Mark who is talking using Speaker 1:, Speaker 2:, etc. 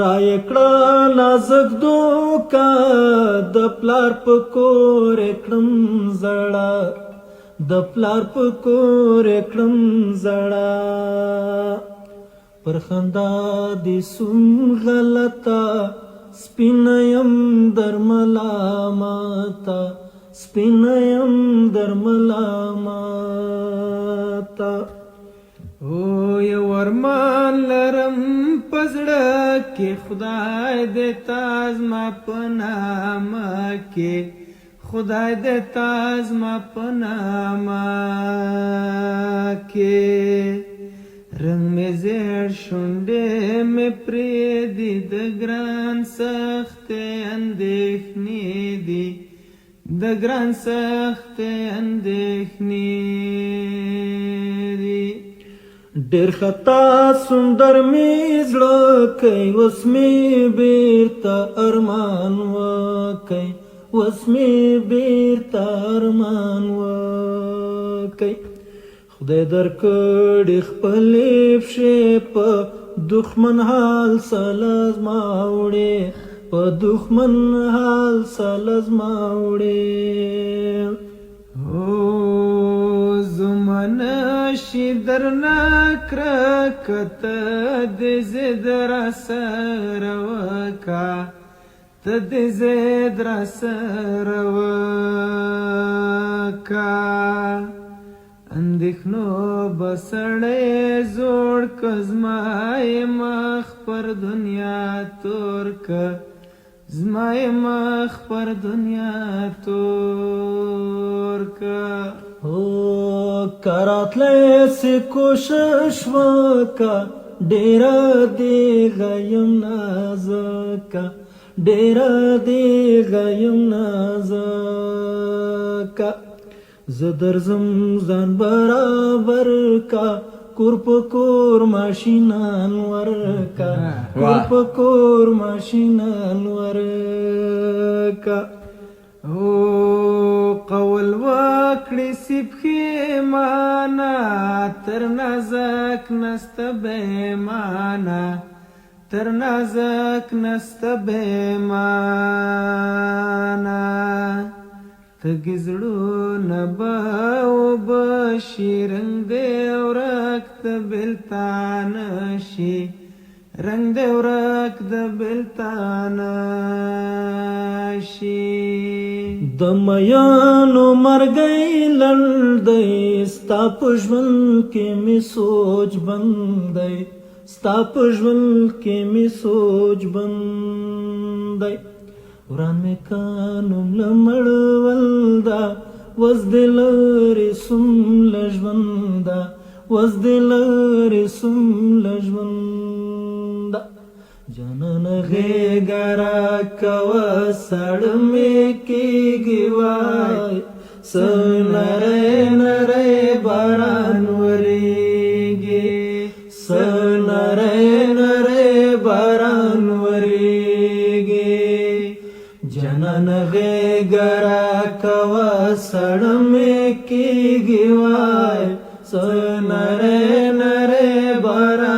Speaker 1: رايکړه نازک دوکا د پلار په کور کړم زړه د پلار په کور کړم زړه پر خندا دې سوم غلطه سپینیم در ملامتا سپینیم در ملامتا
Speaker 2: او یو ارمان لرم پزړه کې خدای دې تاز ما پنامه کې خدای دې تاز ما پنامه کې رنگ میں زیر شونډې مې پرېږدي د ګران سختې اندېښنې دي د ګران سختې اندېښنې دي
Speaker 1: ډېر خطا سندر مې زړه کوي اوس مې بېرته ارمان وکئ اوس مې بېرته ارمان وکئ خدای درکړې خپلې پښې په دښمن حال سله زما وړې په دښمن حال سله زما وړې
Speaker 2: او زما نشي درنه کرکه ته دې ضد راسره وکړه ته دې ضد راسره وکړه اندېښنو به سړی زوړ که زما یې مخ پر دنیا تور که زما یې مخ پر دنیا تور که
Speaker 1: که راتلی سې کوشش وکه ډېره دې غیم نازکه ډېره دې غیم نازکه زه درځم ځان برابر کا کور په کور ماشینان ورکا کور په کور ماشینان ورکا
Speaker 2: او قول وکړې سی پښېمانه تر نازک نسته بېمانه تر نازک نسته بېمانه تږي زړونه به وبشي رنګ دې ورک د بېلتان شي رنګ دې ورک د بېلتان شي
Speaker 1: د میانو مرګی لنډ دی ستا په ژوند کې مې سوچ بند دی ستا په ژوند کې مې سوچ بند دی وران مې کانوم له مړولدا وز دې لرې سوم له ژونده وز دې لرې سوم له ژونده جانانه غېږه راکوه ساړه مې کېږي وای څه نری نری باران ورېږي څه نری نری باران ورېږي جانان غېږه راکوه ساړه مې کېږي وای څه نری نری باران